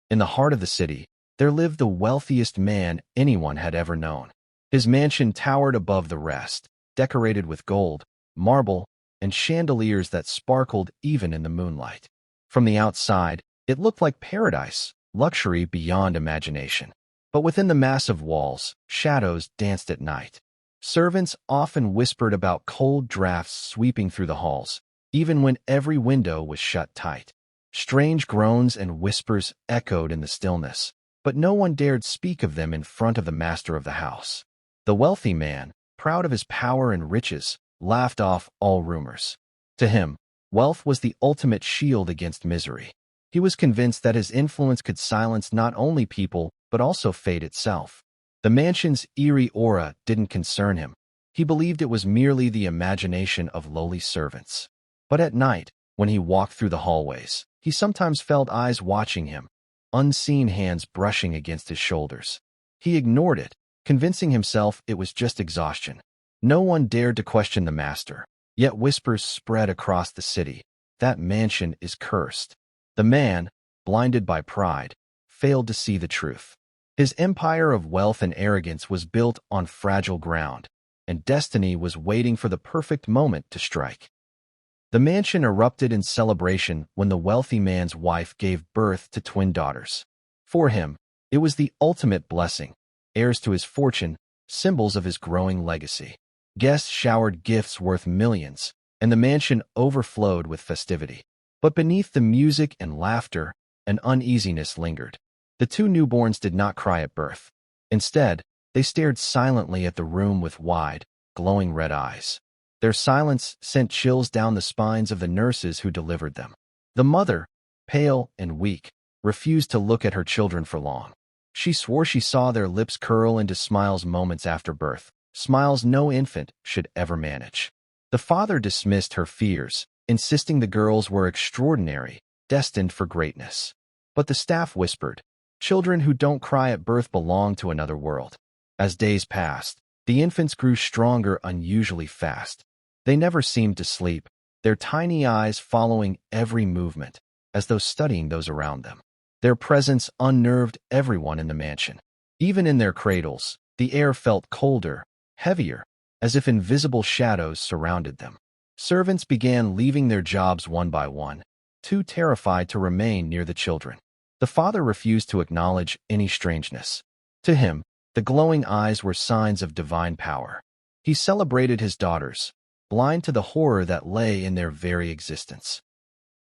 In the heart of the city, there lived the wealthiest man anyone had ever known. His mansion towered above the rest, decorated with gold, marble, and chandeliers that sparkled even in the moonlight. From the outside, it looked like paradise, luxury beyond imagination. But within the massive walls, shadows danced at night. Servants often whispered about cold drafts sweeping through the halls, even when every window was shut tight. Strange groans and whispers echoed in the stillness, but no one dared speak of them in front of the master of the house. The wealthy man, proud of his power and riches, laughed off all rumors. To him, wealth was the ultimate shield against misery. He was convinced that his influence could silence not only people, but also fate itself. The mansion's eerie aura didn't concern him. He believed it was merely the imagination of lowly servants. But at night, when he walked through the hallways, he sometimes felt eyes watching him, unseen hands brushing against his shoulders. He ignored it, convincing himself it was just exhaustion. No one dared to question the master, yet whispers spread across the city. That mansion is cursed. The man, blinded by pride, failed to see the truth. His empire of wealth and arrogance was built on fragile ground, and destiny was waiting for the perfect moment to strike. The mansion erupted in celebration when the wealthy man's wife gave birth to twin daughters. For him, it was the ultimate blessing, heirs to his fortune, symbols of his growing legacy. Guests showered gifts worth millions, and the mansion overflowed with festivity. But beneath the music and laughter, an uneasiness lingered. The two newborns did not cry at birth. Instead, they stared silently at the room with wide, glowing red eyes. Their silence sent chills down the spines of the nurses who delivered them. The mother, pale and weak, refused to look at her children for long. She swore she saw their lips curl into smiles moments after birth, smiles no infant should ever manage. The father dismissed her fears, insisting the girls were extraordinary, destined for greatness. But the staff whispered, "Children who don't cry at birth belong to another world." As days passed, the infants grew stronger unusually fast. They never seemed to sleep, their tiny eyes following every movement, as though studying those around them. Their presence unnerved everyone in the mansion. Even in their cradles, the air felt colder, heavier, as if invisible shadows surrounded them. Servants began leaving their jobs one by one, too terrified to remain near the children. The father refused to acknowledge any strangeness. To him, the glowing eyes were signs of divine power. He celebrated his daughters, blind to the horror that lay in their very existence.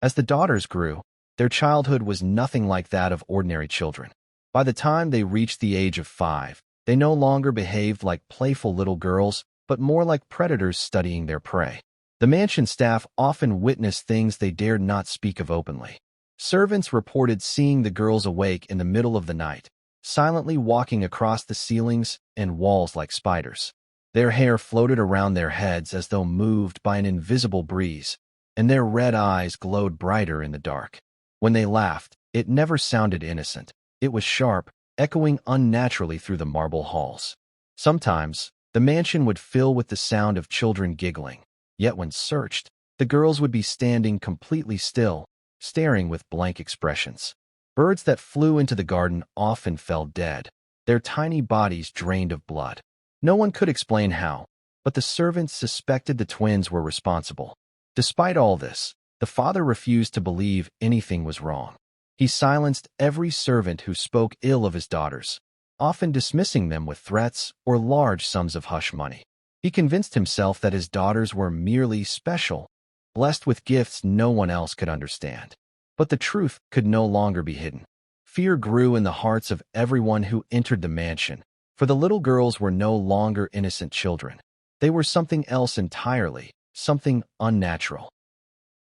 As the daughters grew, their childhood was nothing like that of ordinary children. By the time they reached the age of 5, they no longer behaved like playful little girls, but more like predators studying their prey. The mansion staff often witnessed things they dared not speak of openly. Servants reported seeing the girls awake in the middle of the night, silently walking across the ceilings and walls like spiders. Their hair floated around their heads as though moved by an invisible breeze, and their red eyes glowed brighter in the dark. When they laughed, it never sounded innocent. It was sharp, echoing unnaturally through the marble halls. Sometimes, the mansion would fill with the sound of children giggling, yet when searched, the girls would be standing completely still, staring with blank expressions. Birds that flew into the garden often fell dead, their tiny bodies drained of blood. No one could explain how, but the servants suspected the twins were responsible. Despite all this, the father refused to believe anything was wrong. He silenced every servant who spoke ill of his daughters, often dismissing them with threats or large sums of hush money. He convinced himself that his daughters were merely special, blessed with gifts no one else could understand. But the truth could no longer be hidden. Fear grew in the hearts of everyone who entered the mansion, for the little girls were no longer innocent children. They were something else entirely, something unnatural.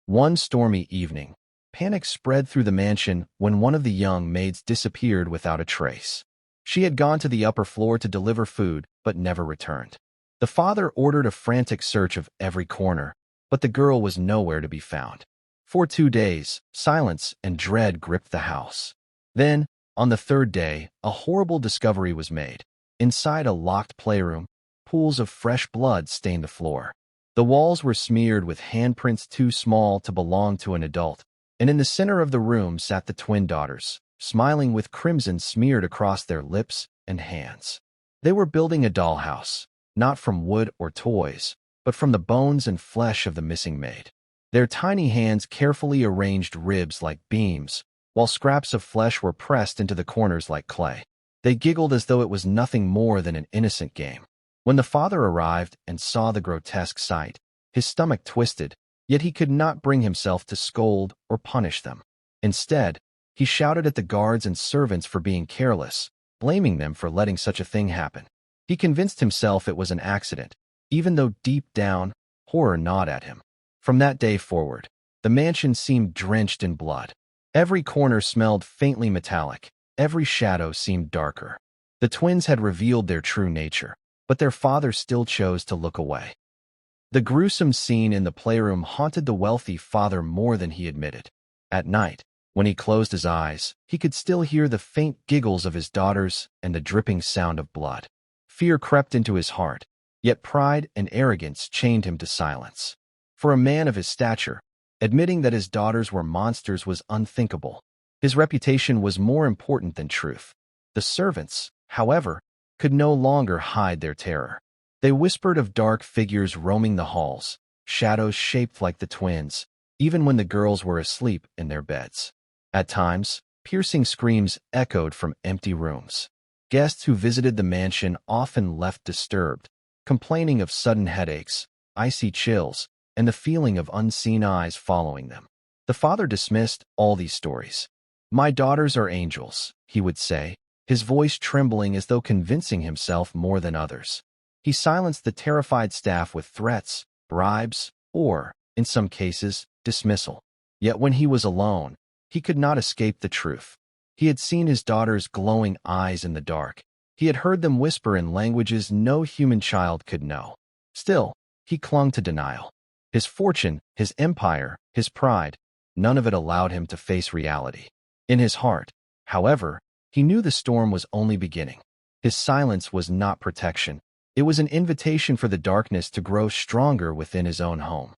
One stormy evening, panic spread through the mansion when one of the young maids disappeared without a trace. She had gone to the upper floor to deliver food, but never returned. The father ordered a frantic search of every corner, but the girl was nowhere to be found. For 2 days, silence and dread gripped the house. Then, on the third day, a horrible discovery was made. Inside a locked playroom, pools of fresh blood stained the floor. The walls were smeared with handprints too small to belong to an adult, and in the center of the room sat the twin daughters, smiling with crimson smeared across their lips and hands. They were building a dollhouse, not from wood or toys, but from the bones and flesh of the missing maid. Their tiny hands carefully arranged ribs like beams, while scraps of flesh were pressed into the corners like clay. They giggled as though it was nothing more than an innocent game. When the father arrived and saw the grotesque sight, his stomach twisted, yet he could not bring himself to scold or punish them. Instead, he shouted at the guards and servants for being careless, blaming them for letting such a thing happen. He convinced himself it was an accident, even though deep down, horror gnawed at him. From that day forward, the mansion seemed drenched in blood. Every corner smelled faintly metallic. Every shadow seemed darker. The twins had revealed their true nature, but their father still chose to look away. The gruesome scene in the playroom haunted the wealthy father more than he admitted. At night, when he closed his eyes, he could still hear the faint giggles of his daughters and the dripping sound of blood. Fear crept into his heart, yet pride and arrogance chained him to silence. For a man of his stature, admitting that his daughters were monsters was unthinkable. His reputation was more important than truth. The servants, however, could no longer hide their terror. They whispered of dark figures roaming the halls, shadows shaped like the twins, even when the girls were asleep in their beds. At times, piercing screams echoed from empty rooms. Guests who visited the mansion often left disturbed, complaining of sudden headaches, icy chills, and the feeling of unseen eyes following them. The father dismissed all these stories. "My daughters are angels," he would say, his voice trembling as though convincing himself more than others. He silenced the terrified staff with threats, bribes, or, in some cases, dismissal. Yet when he was alone, he could not escape the truth. He had seen his daughters' glowing eyes in the dark. He had heard them whisper in languages no human child could know. Still, he clung to denial. His fortune, his empire, his pride, none of it allowed him to face reality. In his heart, however, he knew the storm was only beginning. His silence was not protection. It was an invitation for the darkness to grow stronger within his own home.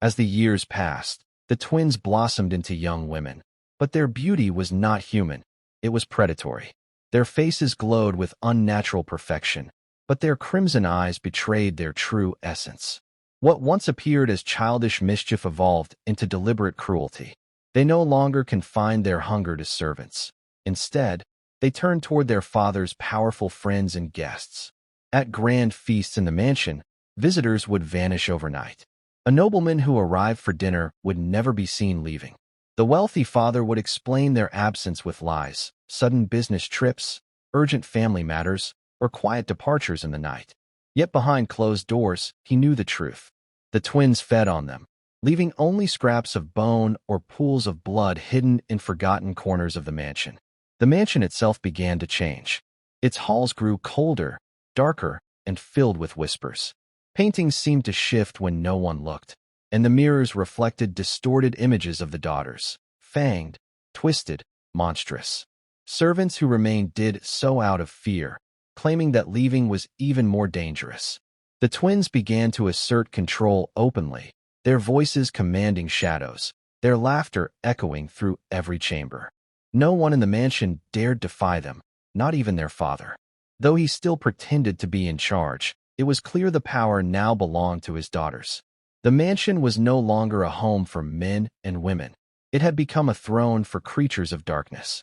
As the years passed, the twins blossomed into young women, but their beauty was not human. It was predatory. Their faces glowed with unnatural perfection, but their crimson eyes betrayed their true essence. What once appeared as childish mischief evolved into deliberate cruelty. They no longer confined their hunger to servants. Instead, they turned toward their father's powerful friends and guests. At grand feasts in the mansion, visitors would vanish overnight. A nobleman who arrived for dinner would never be seen leaving. The wealthy father would explain their absence with lies, sudden business trips, urgent family matters, or quiet departures in the night. Yet behind closed doors, he knew the truth. The twins fed on them, leaving only scraps of bone or pools of blood hidden in forgotten corners of the mansion. The mansion itself began to change. Its halls grew colder, darker, and filled with whispers. Paintings seemed to shift when no one looked, and the mirrors reflected distorted images of the daughters, fanged, twisted, monstrous. Servants who remained did so out of fear, claiming that leaving was even more dangerous. The twins began to assert control openly, their voices commanding shadows, their laughter echoing through every chamber. No one in the mansion dared defy them, not even their father. Though he still pretended to be in charge, it was clear the power now belonged to his daughters. The mansion was no longer a home for men and women. It had become a throne for creatures of darkness.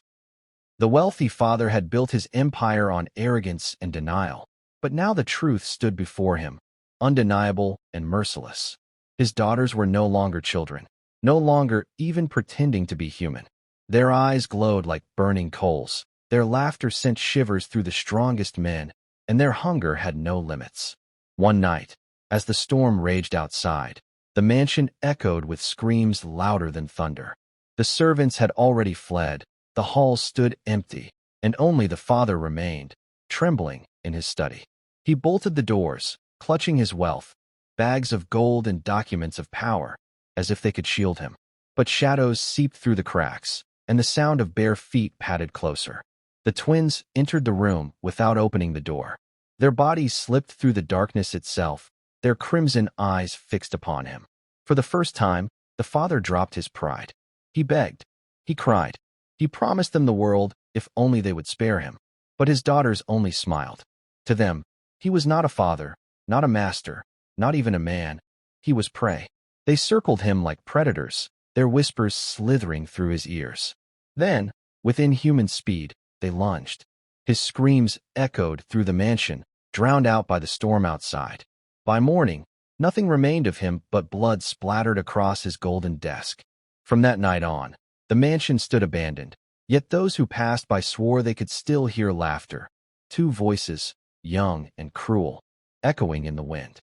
The wealthy father had built his empire on arrogance and denial, but now the truth stood before him, undeniable and merciless. His daughters were no longer children, no longer even pretending to be human. Their eyes glowed like burning coals, their laughter sent shivers through the strongest men, and their hunger had no limits. One night, as the storm raged outside, the mansion echoed with screams louder than thunder. The servants had already fled, the halls stood empty, and only the father remained, trembling in his study. He bolted the doors, clutching his wealth, bags of gold and documents of power, as if they could shield him. But shadows seeped through the cracks, and the sound of bare feet padded closer. The twins entered the room without opening the door. Their bodies slipped through the darkness itself, their crimson eyes fixed upon him. For the first time, the father dropped his pride. He begged. He cried. He promised them the world if only they would spare him. But his daughters only smiled. To them, he was not a father, not a master, not even a man. He was prey. They circled him like predators, their whispers slithering through his ears. Then, with inhuman speed, they lunged. His screams echoed through the mansion, drowned out by the storm outside. By morning, nothing remained of him but blood splattered across his golden desk. From that night on, the mansion stood abandoned, yet those who passed by swore they could still hear laughter. Two voices, young and cruel, echoing in the wind.